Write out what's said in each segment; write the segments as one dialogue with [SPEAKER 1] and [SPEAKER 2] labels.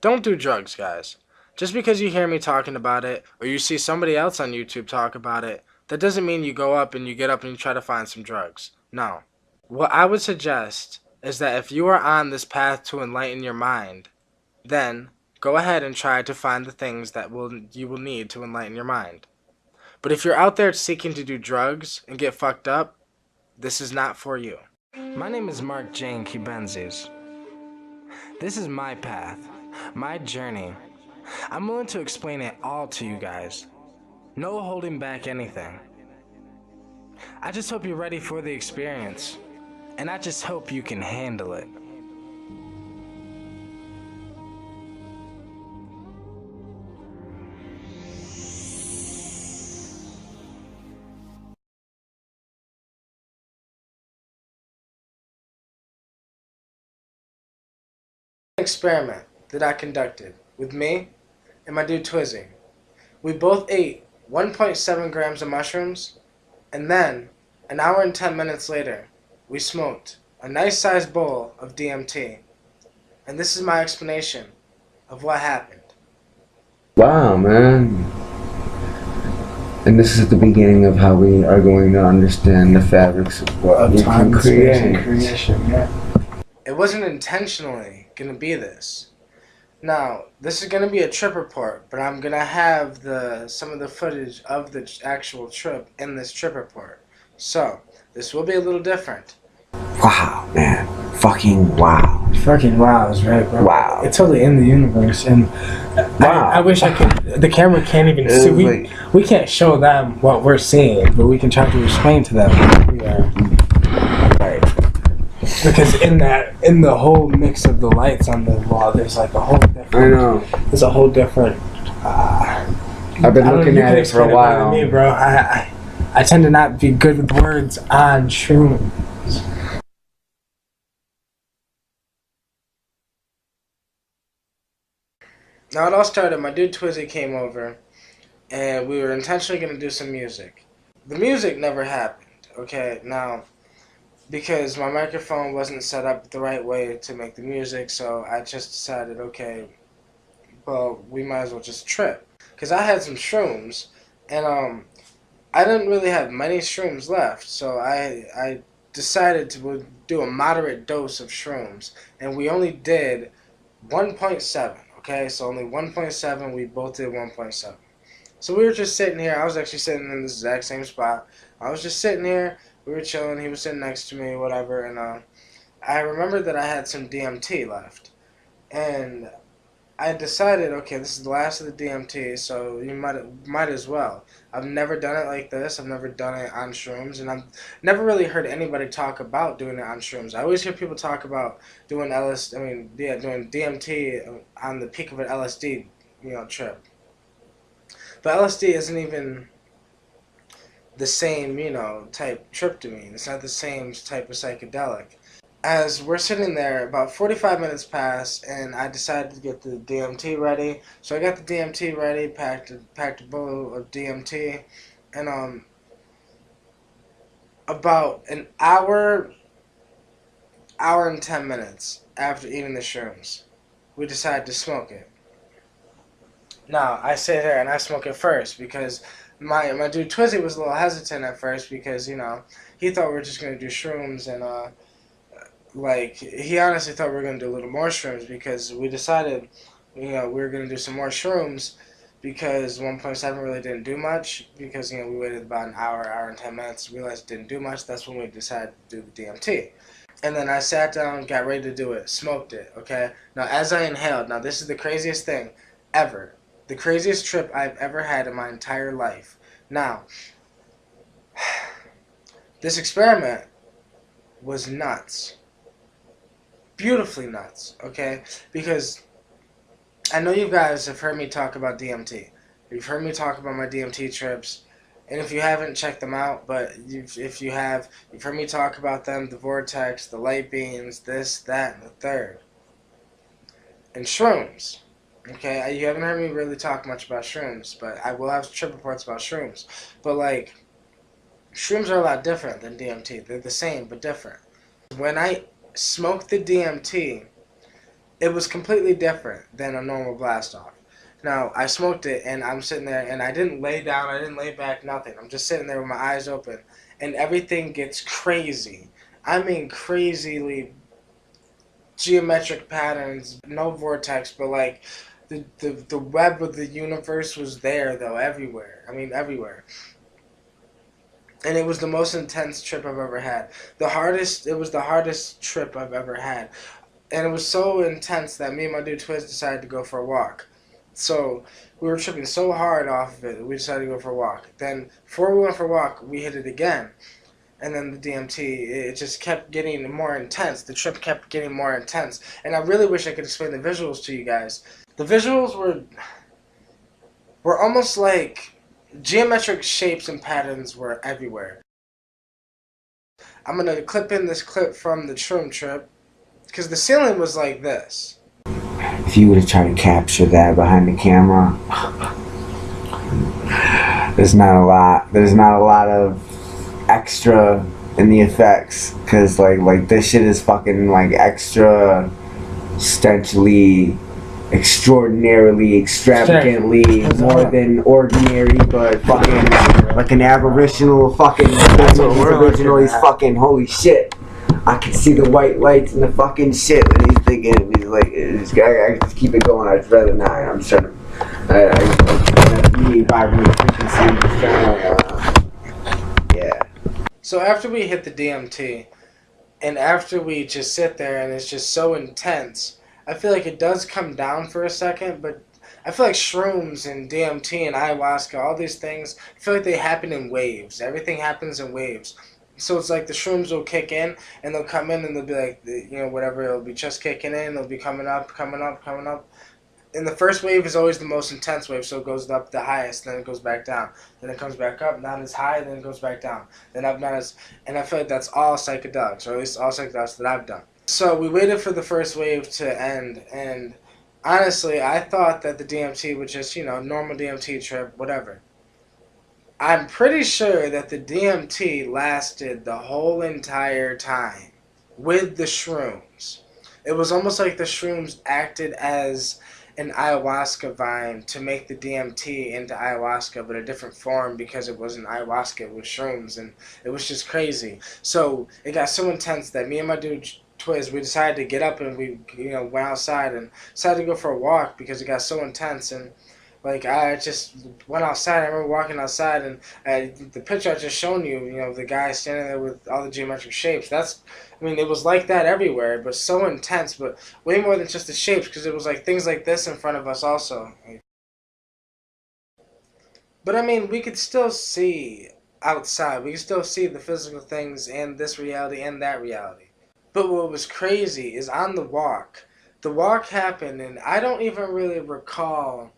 [SPEAKER 1] Don't do drugs, guys. Just because you hear me talking about it, or you see somebody else on YouTube talk about it, that doesn't mean you go up and you get up and you try to find some drugs. No. What I would suggest is that if you are on this path to enlighten your mind, then go ahead and try to find the things that you will need to enlighten your mind. But if you're out there seeking to do drugs and get fucked up, this is not for you. My name is Mark Jane Cubenzes. This is my path, my journey. I'm willing to explain it all to you guys. No holding back anything. I just hope you're ready for the experience, and I just hope you can handle it. Experiment that I conducted with me and my dude Twizzy. We both ate 1.7 grams of mushrooms, and then, an hour and 10 minutes later, we smoked a nice sized bowl of DMT. And this is my explanation of what happened.
[SPEAKER 2] Wow, man. And this is the beginning of how we are going to understand the fabrics of what we can create.
[SPEAKER 1] It wasn't intentionally going to be this. Now, this is going to be a trip report, but I'm going to have some of the footage of the actual trip in this trip report. So, this will be a little different.
[SPEAKER 2] Wow, man. Fucking wow.
[SPEAKER 3] Fucking wow is right, bro.
[SPEAKER 2] Wow.
[SPEAKER 3] It's totally in the universe, and
[SPEAKER 2] wow.
[SPEAKER 3] I wish I could. The camera can't even see. We can't show them what we're seeing, but we can try to explain to them what we are. Right. Because in the whole mix of the lights on the wall, there's like a whole different.
[SPEAKER 2] I know.
[SPEAKER 3] There's a whole different.
[SPEAKER 2] I've been looking at it for a while.
[SPEAKER 3] Me, bro. I tend to not be good with words on Shroom.
[SPEAKER 1] Now it all started, my dude Twizzy came over, and we were intentionally going to do some music. The music never happened, okay? Now, because my microphone wasn't set up the right way to make the music, so I just decided, okay, well, we might as well just trip. Because I had some shrooms, and I didn't really have many shrooms left, so I decided to do a moderate dose of shrooms, and we only did 1.7. Okay, so only 1.7, we both did 1.7. So we were just sitting here. I was actually sitting in the exact same spot. I was just sitting here. We were chilling. He was sitting next to me, whatever. And I remembered that I had some DMT left. And I decided, okay, this is the last of the DMT, so you might as well. I've never done it like this. I've never done it on shrooms, and I've never really heard anybody talk about doing it on shrooms. I always hear people talk about doing doing DMT on the peak of an LSD, trip. But LSD isn't even the same, type trip to me. It's not the same type of psychedelic. As we're sitting there, about 45 minutes pass, and I decided to get the DMT ready. So I got the DMT ready, packed a bowl of DMT, and about an hour and 10 minutes after eating the shrooms, we decided to smoke it. Now, I sit there and I smoke it first because my dude Twizzy was a little hesitant at first because, he thought we were just going to do shrooms and, he honestly thought we were going to do a little more shrooms because we decided, we were going to do some more shrooms because 1.7 really didn't do much because, we waited about an hour and 10 minutes, realized it didn't do much. That's when we decided to do the DMT. And then I sat down, got ready to do it, smoked it, okay? Now, as I inhaled, now this is the craziest thing ever. The craziest trip I've ever had in my entire life. Now, this experiment was nuts. Beautifully nuts, okay? Because I know you guys have heard me talk about DMT. You've heard me talk about my DMT trips. And if you haven't, check them out. But if you have, you've heard me talk about them, the vortex, the light beams, this, that, and the third. And shrooms. Okay, you haven't heard me really talk much about shrooms, but I will have trip reports about shrooms. But, shrooms are a lot different than DMT. They're the same, but different. When I smoked the DMT, It was completely different than a normal blast off. Now, I smoked it, and I'm sitting there, and I didn't lay down, I didn't lay back, nothing. I'm just sitting there with my eyes open, and everything gets crazy. I mean, crazily geometric patterns, no vortex, but like the web of the universe was there, though, everywhere. I mean, everywhere. And it was the most intense trip I've ever had. It was the hardest trip I've ever had. And it was so intense that me and my dude Twiz decided to go for a walk. So we were tripping so hard off of it, we decided to go for a walk. Then before we went for a walk, we hit it again. And then the DMT, it just kept getting more intense. The trip kept getting more intense. And I really wish I could explain the visuals to you guys. The visuals were almost like geometric shapes and patterns were everywhere. I'm going to clip in this clip from the Shroom trip, because the ceiling was like this.
[SPEAKER 2] If you were to try to capture that behind the camera, there's not a lot of extra in the effects, because like this shit is fucking like extra stenchily, extraordinarily, extravagantly more than ordinary, but fucking like an aboriginal fucking original. He's fucking holy shit. I can see the white lights and the fucking shit, and he's thinking, he's like, I just keep it going. I'd rather not. I'm just trying to, vibrate frequency. I'm just trying to, yeah.
[SPEAKER 1] So after we hit the DMT, and after we just sit there and it's just so intense, I feel like it does come down for a second, but I feel like shrooms and DMT and ayahuasca, all these things, I feel like they happen in waves. Everything happens in waves. So it's like the shrooms will kick in, and they'll come in, and they'll be like, whatever, it'll be just kicking in, they'll be coming up, coming up, coming up. And the first wave is always the most intense wave, so it goes up the highest, then it goes back down. Then it comes back up, not as high, then it goes back down. Then up, not as... And I feel like that's all psychedelics, or at least all psychedelics that I've done. So we waited for the first wave to end, and honestly, I thought that the DMT was just, normal DMT trip, whatever. I'm pretty sure that the DMT lasted the whole entire time with the shrooms. It was almost like the shrooms acted as an ayahuasca vine to make the DMT into ayahuasca, but a different form, because it wasn't ayahuasca, it was shrooms, and it was just crazy. So it got so intense that me and my dude Twiz, we decided to get up, and we went outside and decided to go for a walk because it got so intense. And like, I just went outside. I remember walking outside, and the picture I just shown you, the guy standing there with all the geometric shapes. It was like that everywhere, but so intense, but way more than just the shapes, because it was like things like this in front of us also. But we could still see outside. We could still see the physical things and this reality and that reality. But what was crazy is on the walk happened, and I don't even really recall.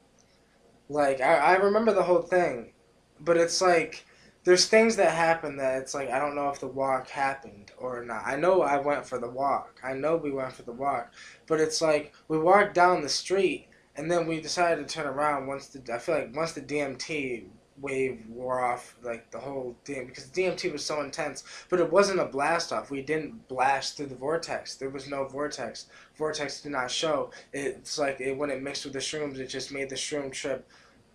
[SPEAKER 1] Like, I remember the whole thing, but it's like, there's things that happen that it's like, I don't know if the walk happened or not. I know I went for the walk. I know we went for the walk. But it's like, we walked down the street, and then we decided to turn around I feel like once the DMT wave wore off, like the whole thing, because the DMT was so intense, but it wasn't a blast off. We didn't blast through the vortex. There was no vortex. Vortex did not show. It's like when it mixed with the shrooms, it just made the shroom trip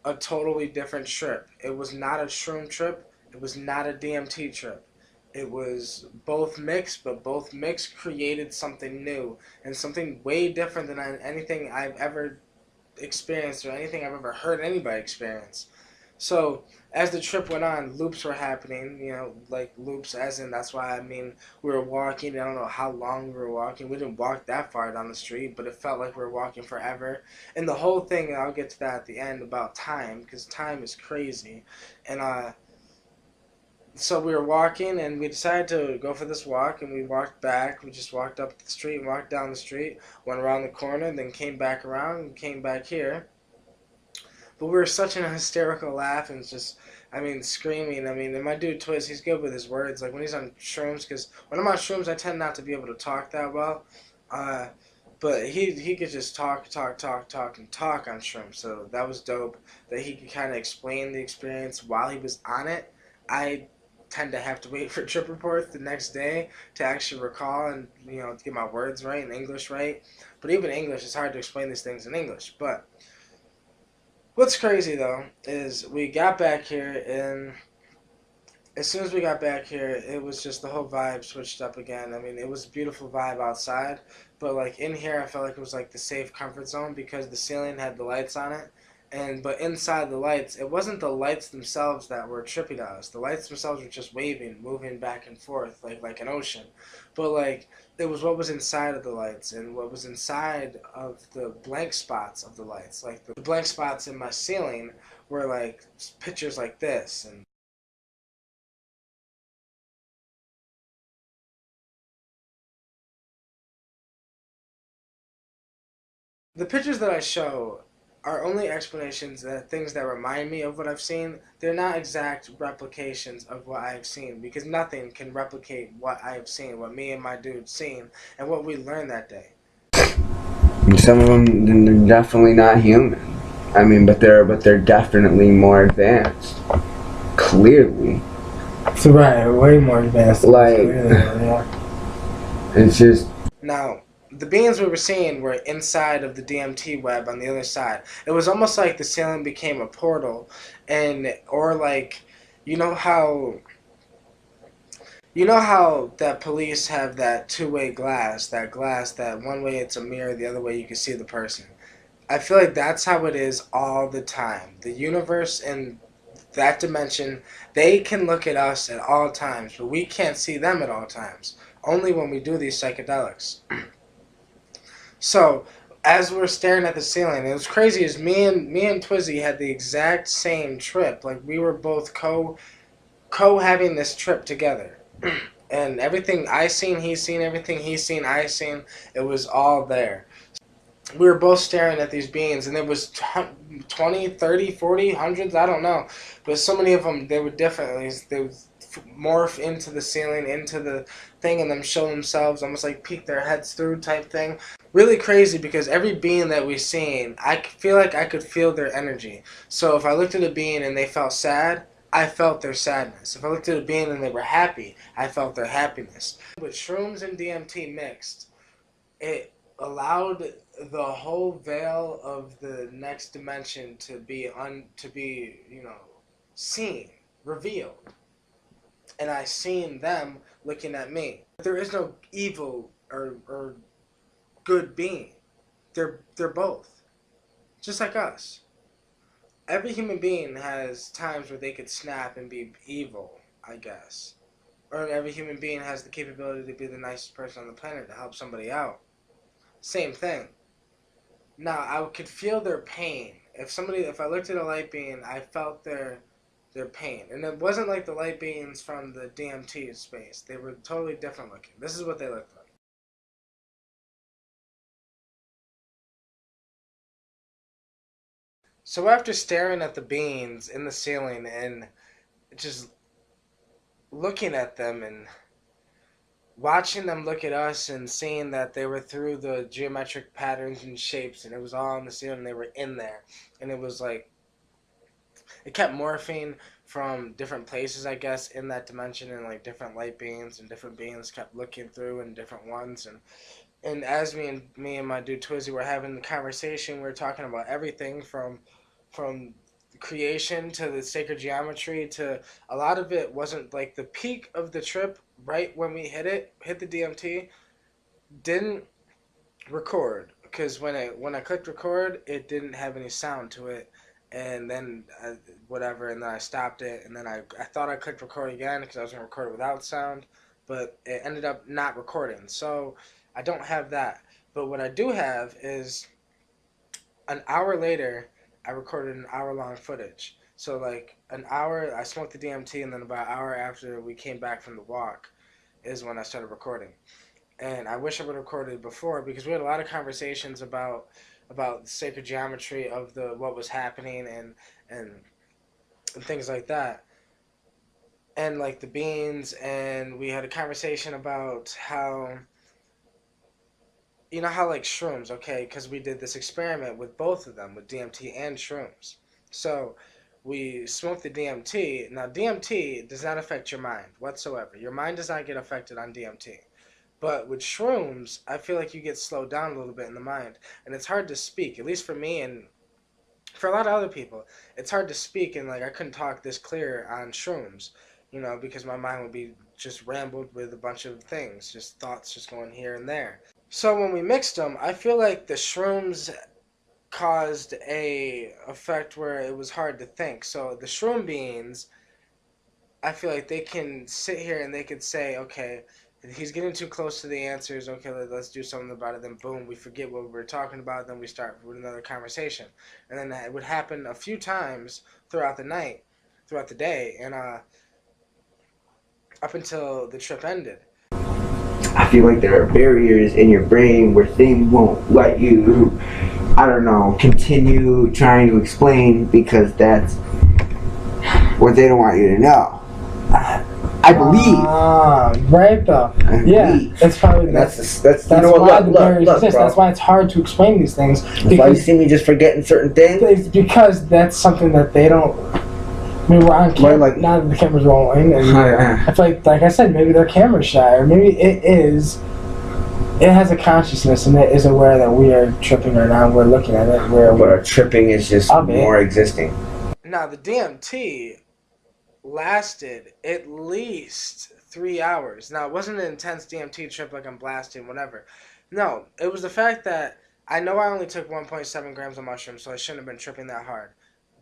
[SPEAKER 1] a totally different trip. It was not a shroom trip. It was not a DMT trip. It was both mixed, but both mixed created something new and something way different than anything I've ever experienced or anything I've ever heard anybody experience. So as the trip went on, loops were happening, like loops as in, that's why we were walking. I don't know how long we were walking. We didn't walk that far down the street, but it felt like we were walking forever. And the whole thing, and I'll get to that at the end, about time, because time is crazy. And so we were walking, and we decided to go for this walk, and we walked back. We just walked up the street and walked down the street, went around the corner, then came back around and came back here. But we were such an hysterical laugh and just, screaming. And my dude Twiz, he's good with his words. Like when he's on shrooms, because when I'm on shrooms, I tend not to be able to talk that well. But he could just talk on shrooms. So that was dope that he could kind of explain the experience while he was on it. I tend to have to wait for trip reports the next day to actually recall and to get my words right and English right. But even English, it's hard to explain these things in English. But what's crazy though is we got back here, and as soon as we got back here, it was just the whole vibe switched up again. I mean, it was a beautiful vibe outside, but like in here, I felt like it was like the safe comfort zone because the ceiling had the lights on it, but inside the lights, it wasn't the lights themselves that were trippy to us. The lights themselves were just waving, moving back and forth like an ocean, but like it was what was inside of the lights and what was inside of the blank spots of the lights. Like the blank spots in my ceiling were like pictures like this and. The pictures that I show are only explanations that things that remind me of what I've seen. They're not exact replications of what I've seen because nothing can replicate what I have seen, what me and my dude seen, and what we learned that day.
[SPEAKER 2] And some of them they're definitely not human. I mean, but they're definitely more advanced. Clearly.
[SPEAKER 3] It's right, way more advanced.
[SPEAKER 2] Like, it's just.
[SPEAKER 1] Now, the beings we were seeing were inside of the DMT web on the other side. It was almost like the ceiling became a portal, or like, you know how that police have that two-way glass, that one way it's a mirror, the other way you can see the person. I feel like that's how it is all the time. The universe and that dimension, they can look at us at all times, but we can't see them at all times. Only when we do these psychedelics. So, as we're staring at the ceiling, it was crazy as me and Twizzy had the exact same trip. Like we were both co having this trip together. And everything I seen, he seen, everything he seen, I seen, it was all there. We were both staring at these beings, and there was 20, 30, 40, hundreds, I don't know. But so many of them, they would morph into the ceiling, into the thing, and then show themselves, almost like peek their heads through type thing. Really crazy because every being that we seen, I feel like I could feel their energy. So if I looked at a being and they felt sad, I felt their sadness. If I looked at a being and they were happy, I felt their happiness. With shrooms and DMT mixed, it allowed the whole veil of the next dimension to be seen, revealed. And I seen them looking at me. There is no evil or good being. They're both. Just like us. Every human being has times where they could snap and be evil, I guess. Or every human being has the capability to be the nicest person on the planet to help somebody out. Same thing. Now, I could feel their pain. If I looked at a light being, I felt their pain. And it wasn't like the light beings from the DMT space. They were totally different looking. This is what they looked like. So after staring at the beings in the ceiling and just looking at them and watching them look at us and seeing that they were through the geometric patterns and shapes and it was all in the ceiling, they were in there. And it was like, it kept morphing from different places, I guess, in that dimension, and like different light beings and different beings kept looking through and different ones. And as me and my dude Twizzy were having the conversation, we were talking about everything from creation to the sacred geometry to a lot of it wasn't like the peak of the trip right when we hit the DMT didn't record because when I clicked record it didn't have any sound to it, and then whatever, and then I stopped it, and then I thought I clicked record again because I was gonna record it without sound, but it ended up not recording, so I don't have that. But what I do have is an hour later I recorded an hour-long footage. So like an hour, I smoked the DMT, and then about an hour after we came back from the walk is when I started recording. And I wish I would have recorded before because we had a lot of conversations about sacred geometry of the what was happening and things like that. And like the beans, and we had a conversation about how how like shrooms, okay, because we did this experiment with both of them, with DMT and shrooms. So we smoked the DMT. Now, DMT does not affect your mind whatsoever. Your mind does not get affected on DMT. But with shrooms, I feel like you get slowed down a little bit in the mind. And it's hard to speak, at least for me and for a lot of other people. It's hard to speak, and like I couldn't talk this clear on shrooms, because my mind would be just rambled with a bunch of things, just thoughts just going here and there. So when we mixed them, I feel like the shrooms caused a effect where it was hard to think. So the shroom beans, I feel like they can sit here and they could say, okay, he's getting too close to the answers. Okay, let's do something about it. Then boom, we forget what we were talking about. Then we start with another conversation, and then it would happen a few times throughout the night, throughout the day, and up until the trip ended.
[SPEAKER 2] I feel like there are barriers in your brain where things won't let you, I don't know, continue trying to explain because that's what they don't want you to know. I believe.
[SPEAKER 3] Right though. Yeah, that's probably
[SPEAKER 2] that's
[SPEAKER 3] you know, why the barriers exist. That's why it's hard to explain these things.
[SPEAKER 2] That's why you see me just forgetting certain things.
[SPEAKER 3] It's because that's something that they don't. I mean, we're on camera, like, now that the camera's rolling, and I feel like I said, maybe they're camera shy, or maybe it has a consciousness, and it is aware that we are tripping right now, and we're looking at it.
[SPEAKER 2] But our tripping is just more existing.
[SPEAKER 1] Now, the DMT lasted at least 3 hours. Now, it wasn't an intense DMT trip like I'm blasting, whatever. No, it was the fact that I know I only took 1.7 grams of mushrooms, so I shouldn't have been tripping that hard.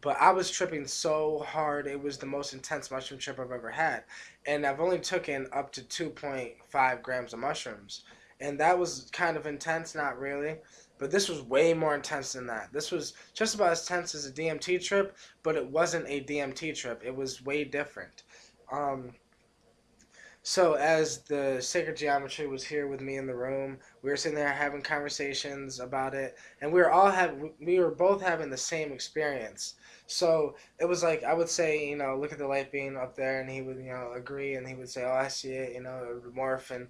[SPEAKER 1] But I was tripping so hard, it was the most intense mushroom trip I've ever had. And I've only taken up to 2.5 grams of mushrooms. And that was kind of intense, not really. But this was way more intense than that. This was just about as tense as a DMT trip, but it wasn't a DMT trip. It was way different. So as the Sacred Geometry was here with me in the room, we were sitting there having conversations about it, and we were both having the same experience. So it was like, I would say, look at the light beam up there, and he would, agree, and he would say, oh, I see it, it would morph, and,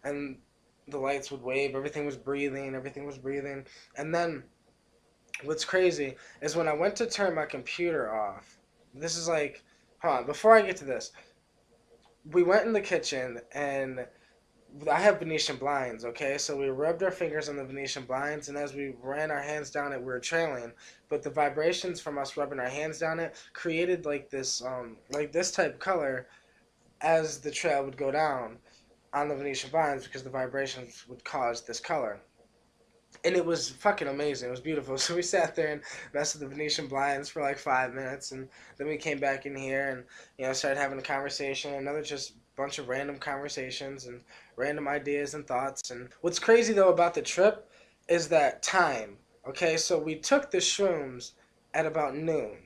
[SPEAKER 1] and the lights would wave, everything was breathing, and then what's crazy is when I went to turn my computer off, this is like, hold on, before I get to this, we went in the kitchen, and I have Venetian blinds, okay? So we rubbed our fingers on the Venetian blinds, and as we ran our hands down it, we were trailing. But the vibrations from us rubbing our hands down it created like this type color as the trail would go down on the Venetian blinds, because the vibrations would cause this color. And it was fucking amazing. It was beautiful. So we sat there and messed with the Venetian blinds for like 5 minutes, and then we came back in here and started having a conversation. Another just bunch of random conversations and random ideas and thoughts. And what's crazy though about the trip is that time. Okay, so we took the shrooms at about noon.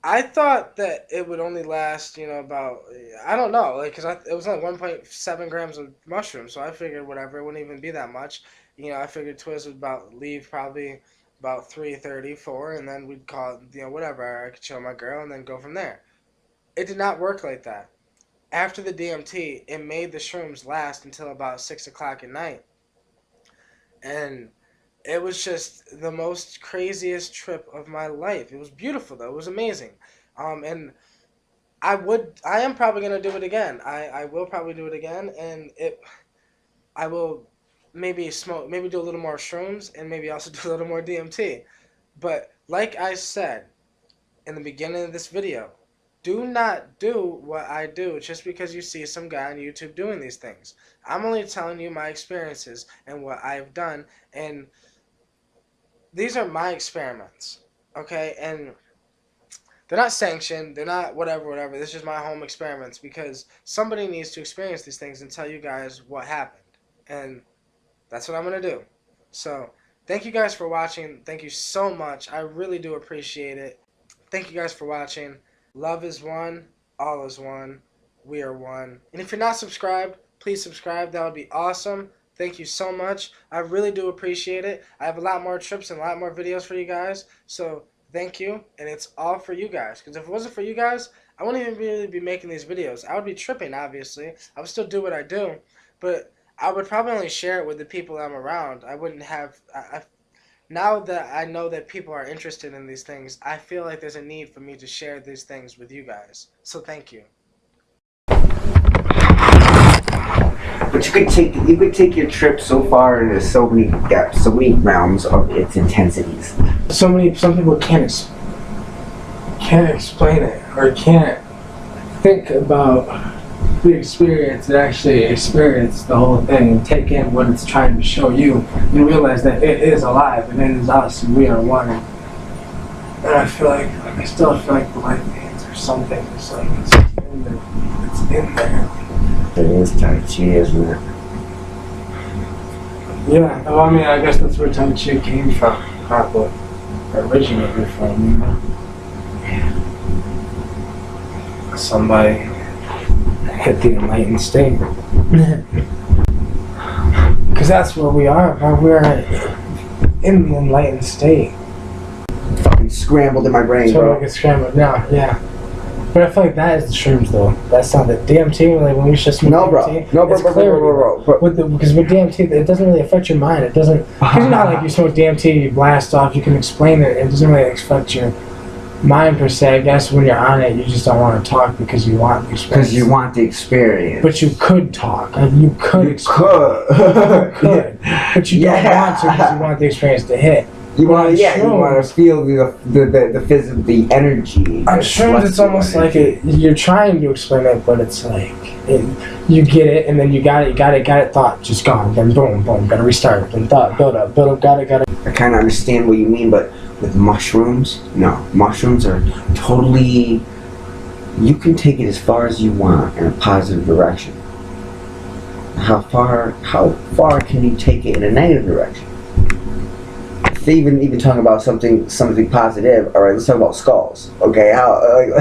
[SPEAKER 1] I thought that it would only last, about, I don't know, like, because it was like 1.7 grams of mushrooms, so I figured whatever, it wouldn't even be that much. I figured Twiz would leave probably about 3:30, 4, and then we'd call it, whatever, I could chill my girl and then go from there. It did not work like that. After the DMT, it made the shrooms last until about 6 o'clock at night. And it was just the most craziest trip of my life. It was beautiful, though. It was amazing. And I am probably going to do it again. I will probably do it again, and I will maybe do a little more shrooms, and maybe also do a little more DMT. But like I said in the beginning of this video, do not do what I do just because you see some guy on YouTube doing these things. I'm only telling you my experiences and what I've done, and these are my experiments, okay? And they're not sanctioned, they're not whatever. This is just my home experiments, because somebody needs to experience these things and tell you guys what happened. And that's what I'm going to do. So, thank you guys for watching. Thank you so much. I really do appreciate it. Thank you guys for watching. Love is one. All is one. We are one. And if you're not subscribed, please subscribe. That would be awesome. Thank you so much. I really do appreciate it. I have a lot more trips and a lot more videos for you guys. So, thank you. And it's all for you guys. Because if it wasn't for you guys, I wouldn't even really be making these videos. I would be tripping, obviously. I would still do what I do. But I would probably only share it with the people I'm around. I wouldn't have... now that I know that people are interested in these things, I feel like there's a need for me to share these things with you guys. So thank you.
[SPEAKER 2] But you could take your trip so far into so many depths, so many realms of its intensities.
[SPEAKER 3] Some people can't explain it, or can't think about the experience and actually experience the whole thing and take in what it's trying to show you and realize that it is alive and it is us and we are one. And I feel like I still feel like the light veins or something. It's like it's in there. It's in there.
[SPEAKER 2] It is Tai Chi, isn't it?
[SPEAKER 3] Yeah. Well, I mean, I guess that's where Tai Chi came from, probably originated from. You know? Yeah. Somebody hit the enlightened state. Because that's where we are. We're in the enlightened state.
[SPEAKER 2] Fucking scrambled in my brain,
[SPEAKER 3] So
[SPEAKER 2] bro.
[SPEAKER 3] like it's scrambled now, yeah. But I feel like that is the shrooms, though. That's not the DMT. Like when we just smoke
[SPEAKER 2] No, bro.
[SPEAKER 3] DMT,
[SPEAKER 2] No, bro,
[SPEAKER 3] it's
[SPEAKER 2] bro,
[SPEAKER 3] clarity.
[SPEAKER 2] bro.
[SPEAKER 3] Because with DMT, it doesn't really affect your mind. It doesn't. Because you know how like you smoke DMT, you blast off, you can explain it. It doesn't really affect your mind per se. I guess when you're on it, you just don't want to talk because you want the experience.
[SPEAKER 2] Because you want the experience.
[SPEAKER 3] But you could talk. You could.
[SPEAKER 2] You could.
[SPEAKER 3] But you don't want to because you want the experience to hit.
[SPEAKER 2] You want to feel the physical, the energy.
[SPEAKER 3] I'm sure it's almost like you're trying to explain it, but it's like you get it, and then you got it. Thought just gone, then boom, gotta restart. Then thought, build up, got it.
[SPEAKER 2] I kind of understand what you mean, but with mushrooms, no. Mushrooms are totally. You can take it as far as you want in a positive direction. How far can you take it in a negative direction? If they even talking about something positive, all right, let's talk about skulls. Okay, how you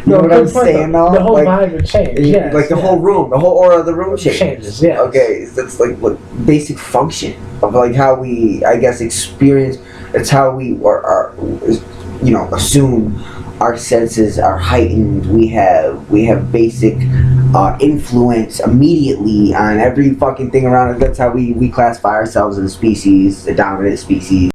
[SPEAKER 2] know what I'm saying?
[SPEAKER 3] The whole
[SPEAKER 2] like,
[SPEAKER 3] vibe would change. Yes,
[SPEAKER 2] like the whole room, the whole aura of the room changes.
[SPEAKER 3] Yes.
[SPEAKER 2] Okay, that's like what basic function of like how we, I guess, experience. It's how we are assume our senses are heightened. We have basic influence immediately on every fucking thing around us. That's how we classify ourselves as a species, a dominant species.